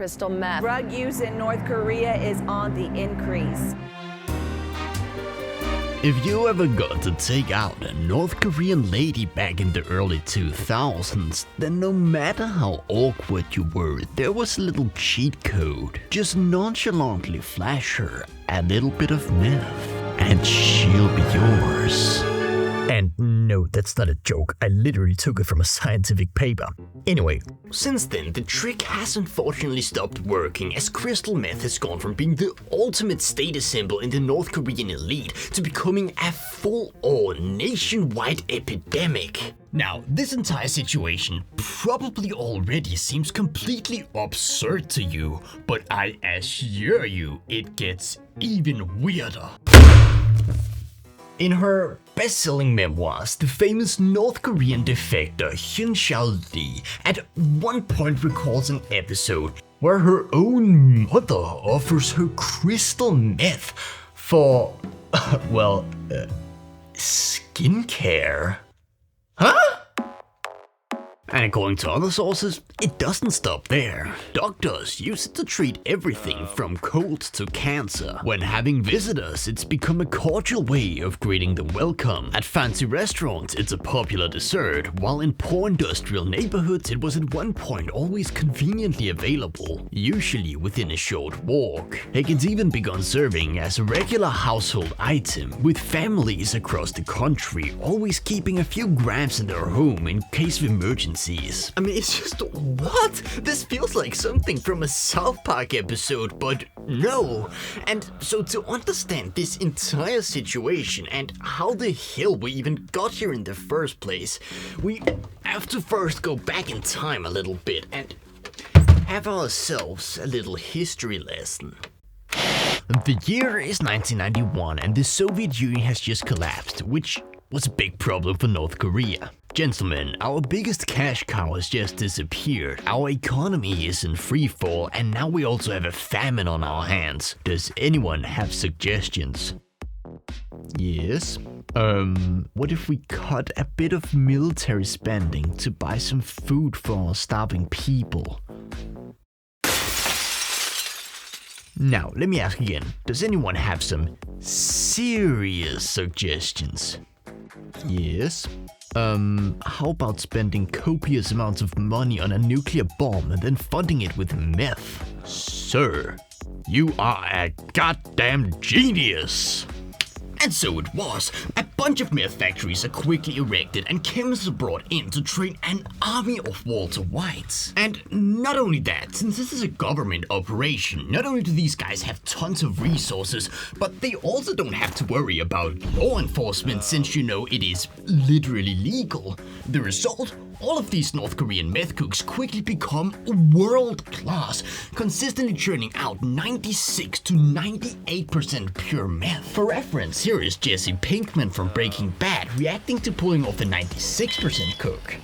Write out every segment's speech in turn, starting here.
crystal meth. Drug use in North Korea is on the increase. If you ever got to take out a North Korean lady back in the early 2000s, then no matter how awkward you were, there was a little cheat code. Just nonchalantly flash her a little bit of meth, and she'll be yours. And no, that's not a joke, I literally took it from a scientific paper. Anyway, since then the trick has unfortunately stopped working, as crystal meth has gone from being the ultimate status symbol in the North Korean elite to becoming a full-on nationwide epidemic. Now, this entire situation probably already seems completely absurd to you, but I assure you it gets even weirder. In her best-selling memoirs, the famous North Korean defector Hyun Lee at one point recalls an episode where her own mother offers her crystal meth for, skincare. Huh? And according to other sources, it doesn't stop there. Doctors use it to treat everything from colds to cancer. When having visitors, it's become a cordial way of greeting them welcome. At fancy restaurants, it's a popular dessert, while in poor industrial neighborhoods, it was at one point always conveniently available, usually within a short walk. Heck, it's even begun serving as a regular household item, with families across the country always keeping a few grams in their home in case of emergencies. I mean, it's just, what? This feels like something from a South Park episode, but no. And so to understand this entire situation and how the hell we even got here in the first place, we have to first go back in time a little bit and have ourselves a little history lesson. The year is 1991 and the Soviet Union has just collapsed, which was a big problem for North Korea. Gentlemen, our biggest cash cow has just disappeared, our economy is in freefall, and now we also have a famine on our hands. Does anyone have suggestions? Yes? What if we cut a bit of military spending to buy some food for our starving people? Now, let me ask again, does anyone have some serious suggestions? Yes? How about spending copious amounts of money on a nuclear bomb and then funding it with meth? Sir, you are a goddamn genius! And so it was. A bunch of meth factories are quickly erected and chemists are brought in to train an army of Walter Whites. And not only that, since this is a government operation, not only do these guys have tons of resources, but they also don't have to worry about law enforcement since, you know, it is literally legal. The result? All of these North Korean meth cooks quickly become world class, consistently churning out 96 to 98% pure meth. For reference, here is Jesse Pinkman from Breaking Bad reacting to pulling off a 96% cook.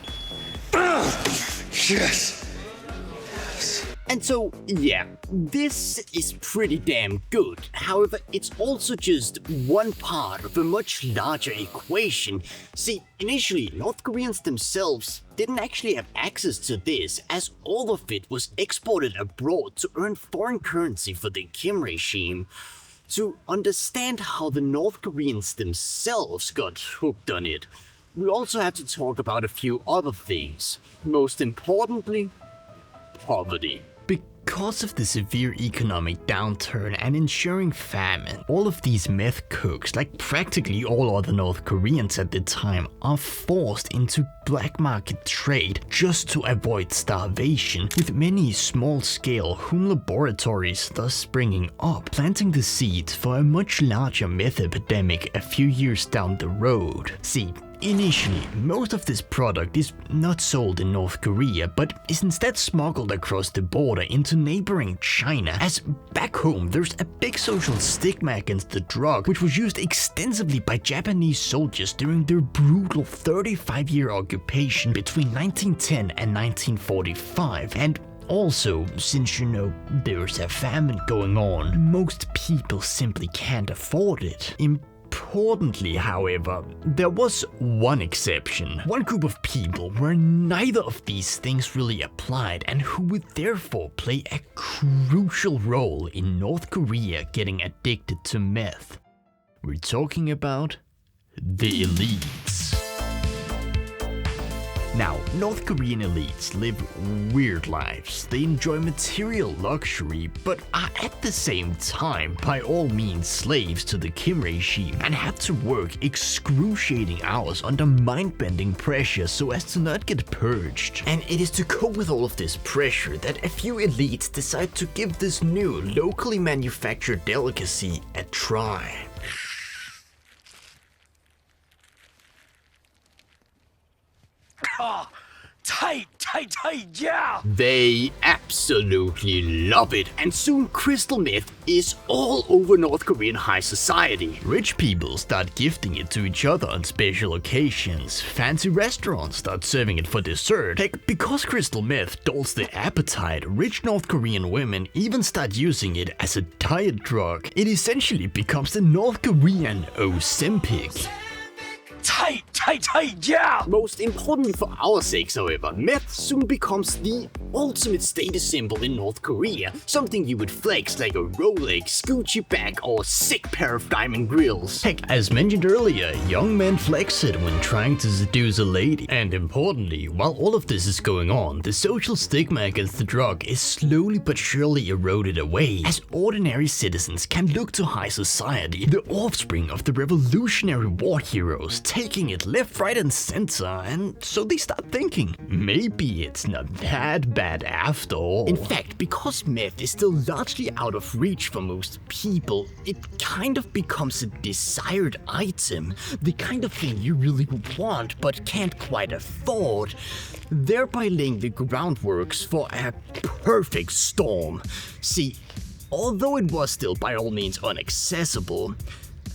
Yes. And so, yeah, this is pretty damn good. However, it's also just one part of a much larger equation. See, initially, North Koreans themselves didn't actually have access to this, as all of it was exported abroad to earn foreign currency for the Kim regime. To understand how the North Koreans themselves got hooked on it, we also have to talk about a few other things. Most importantly, poverty. Because of the severe economic downturn and ensuring famine, all of these meth cooks, like practically all other North Koreans at the time, are forced into black market trade just to avoid starvation, with many small-scale home laboratories thus springing up, planting the seeds for a much larger meth epidemic a few years down the road. See, initially, most of this product is not sold in North Korea, but is instead smuggled across the border into neighboring China, as back home there's a big social stigma against the drug, which was used extensively by Japanese soldiers during their brutal 35-year occupation between 1910 and 1945. And also, since you know there's a famine going on, most people simply can't afford it. importantly, however, there was one exception. One group of people where neither of these things really applied and who would therefore play a crucial role in North Korea getting addicted to meth. We're talking about the elites. Now, North Korean elites live weird lives. They enjoy material luxury, but are at the same time, by all means, slaves to the Kim regime and have to work excruciating hours under mind-bending pressure so as to not get purged. And it is to cope with all of this pressure that a few elites decide to give this new, locally manufactured delicacy a try. Tight, yeah! They absolutely love it, and soon crystal meth is all over North Korean high society. Rich people start gifting it to each other on special occasions. Fancy restaurants start serving it for dessert. Heck, because crystal meth dulls the appetite, rich North Korean women even start using it as a diet drug. It essentially becomes the North Korean Ozempic. Tight, yeah! Most importantly for our sakes, however, meth soon becomes the ultimate status symbol in North Korea. Something you would flex like a Rolex, Gucci bag, or sick pair of diamond grills. Heck, as mentioned earlier, young men flex it when trying to seduce a lady. And importantly, while all of this is going on, the social stigma against the drug is slowly but surely eroded away, as ordinary citizens can look to high society, the offspring of the Revolutionary War heroes, taking it left, right, and center, and so they start thinking, maybe it's not that bad after all. In fact, because meth is still largely out of reach for most people, it kind of becomes a desired item, the kind of thing you really want but can't quite afford, thereby laying the groundworks for a perfect storm. See, although it was still by all means inaccessible,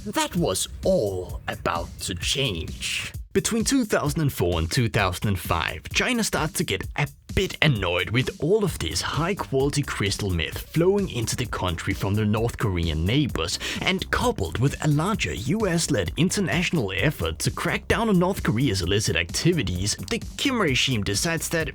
that was all about to change. Between 2004 and 2005, China started to get a bit annoyed with all of this high-quality crystal meth flowing into the country from their North Korean neighbors, and coupled with a larger US-led international effort to crack down on North Korea's illicit activities, the Kim regime decides that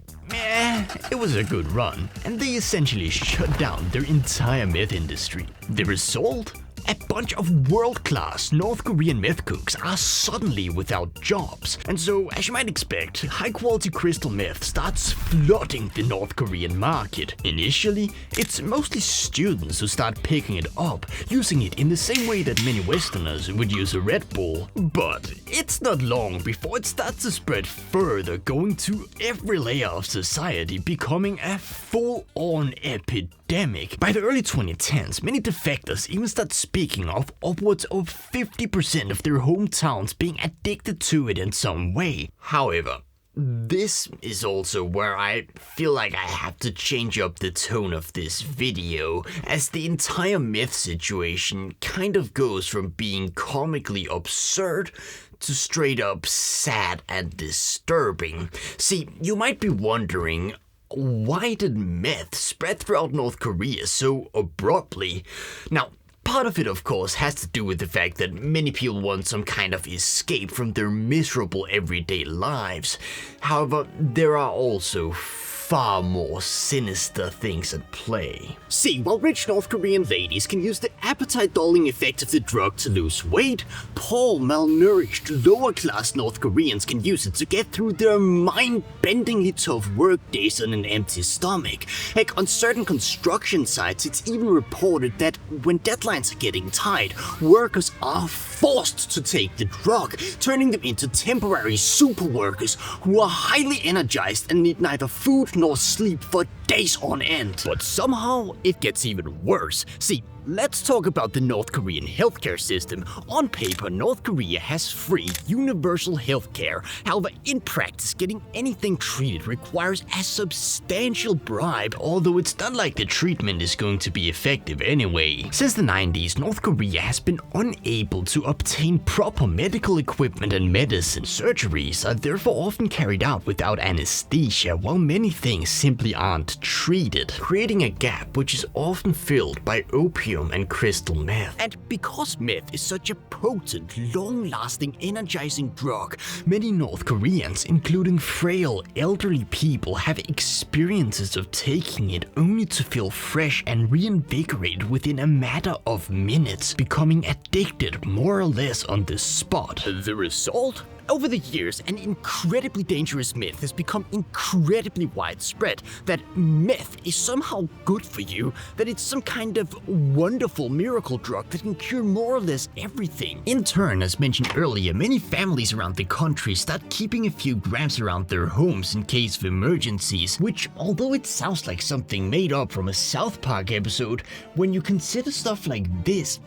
it was a good run, and they essentially shut down their entire meth industry. The result? A bunch of world-class North Korean meth cooks are suddenly without jobs, and so, as you might expect, high-quality crystal meth starts flooding the North Korean market. Initially, it's mostly students who start picking it up, using it in the same way that many Westerners would use a Red Bull. But it's not long before it starts to spread further, going to every layer of society, becoming a full-on epidemic. By the early 2010s, many defectors even start speaking of upwards of 50% of their hometowns being addicted to it in some way. However, this is also where I feel like I have to change up the tone of this video, as the entire meth situation kind of goes from being comically absurd to straight up sad and disturbing. See, you might be wondering, why did meth spread throughout North Korea so abruptly? Now, part of it, of course, has to do with the fact that many people want some kind of escape from their miserable everyday lives. However, there are also far more sinister things at play. See, while rich North Korean ladies can use the appetite-dulling effect of the drug to lose weight, poor, malnourished, lower-class North Koreans can use it to get through their mind-bendingly tough work days on an empty stomach. Heck, on certain construction sites, it's even reported that when deadlines are getting tight, workers are forced to take the drug, turning them into temporary super workers who are highly energized and need neither food nor sleep for days on end. But somehow it gets even worse. See, let's talk about the North Korean healthcare system. On paper, North Korea has free, universal healthcare. However, in practice, getting anything treated requires a substantial bribe, although it's not like the treatment is going to be effective anyway. Since the 90s, North Korea has been unable to obtain proper medical equipment and medicine. Surgeries are therefore often carried out without anesthesia, while many things simply aren't treated, creating a gap which is often filled by opium and crystal meth. And because meth is such a potent, long-lasting, energizing drug, many North Koreans, including frail, elderly people, have experiences of taking it only to feel fresh and reinvigorated within a matter of minutes, becoming addicted more or less on the spot. The result? Over the years, an incredibly dangerous myth has become incredibly widespread that meth is somehow good for you, that it's some kind of wonderful miracle drug that can cure more or less everything. In turn, as mentioned earlier, many families around the country start keeping a few grams around their homes in case of emergencies, which, although it sounds like something made up from a South Park episode, when you consider stuff like this,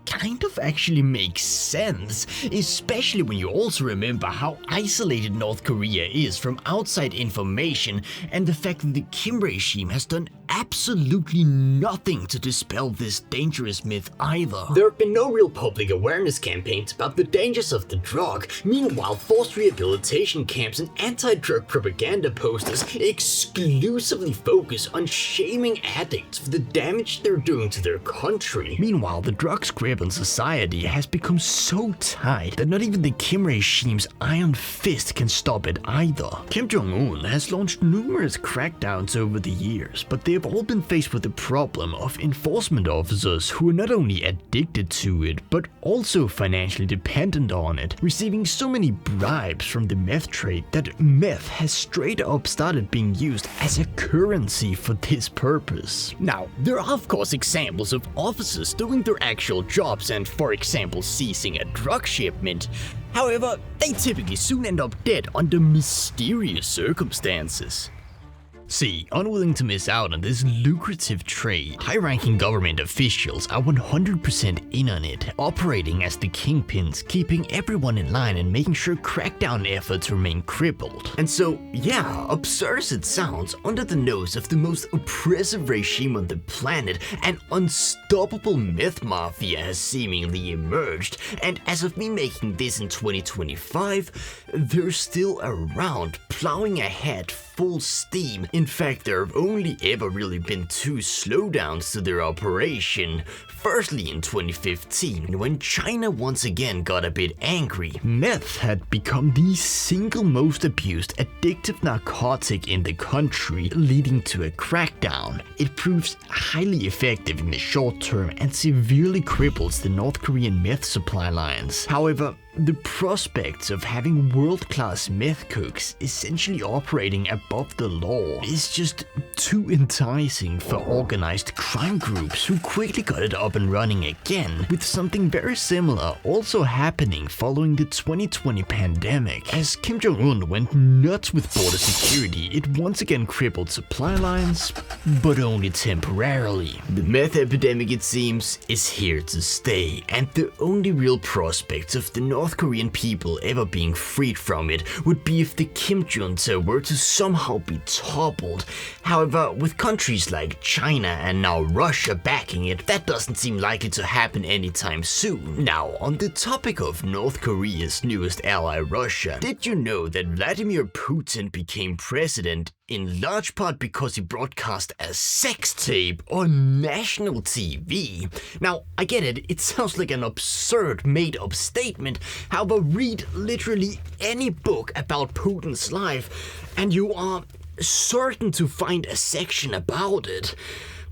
kind of actually makes sense, especially when you also remember how isolated North Korea is from outside information and the fact that the Kim regime has done absolutely nothing to dispel this dangerous myth either. There have been no real public awareness campaigns about the dangers of the drug. Meanwhile, forced rehabilitation camps and anti-drug propaganda posters exclusively focus on shaming addicts for the damage they're doing to their country. Meanwhile, the drug's grip on society has become so tight that not even the Kim regime's iron fist can stop it either. Kim Jong Un has launched numerous crackdowns over the years, but they have all been faced with the problem of enforcement officers who are not only addicted to it, but also financially dependent on it, receiving so many bribes from the meth trade that meth has straight up started being used as a currency for this purpose. Now, there are of course examples of officers doing their actual jobs and, for example, seizing a drug shipment. However, they typically soon end up dead under mysterious circumstances. See, unwilling to miss out on this lucrative trade, high-ranking government officials are 100% in on it, operating as the kingpins, keeping everyone in line and making sure crackdown efforts remain crippled. And so, yeah, absurd as it sounds, under the nose of the most oppressive regime on the planet, an unstoppable meth mafia has seemingly emerged, and as of me making this in 2025, they're still around, plowing ahead full steam. In fact, there have only ever really been two slowdowns to their operation. Firstly, in 2015, when China once again got a bit angry. Meth had become the single most abused addictive narcotic in the country, leading to a crackdown. It proves highly effective in the short term and severely cripples the North Korean meth supply lines. However, the prospects of having world-class meth cooks essentially operating above the law is just too enticing for organized crime groups, who quickly got it up and running again, with something very similar also happening following the 2020 pandemic. As Kim Jong Un went nuts with border security, it once again crippled supply lines, but only temporarily. The meth epidemic, it seems, is here to stay, and the only real prospects of the North Korean people ever being freed from it would be if the Kim junta were to somehow be toppled. However, with countries like China and now Russia backing it, that doesn't seem likely to happen anytime soon. Now, on the topic of North Korea's newest ally Russia, did you know that Vladimir Putin became president in large part because he broadcast a sex tape on national TV? Now, I get it, it sounds like an absurd made-up statement. However, read literally any book about Putin's life and you are certain to find a section about it.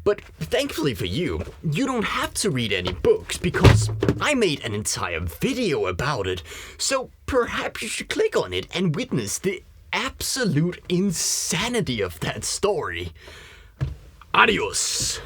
But thankfully for you, you don't have to read any books because I made an entire video about it. So perhaps you should click on it and witness the absolute insanity of that story. Adios.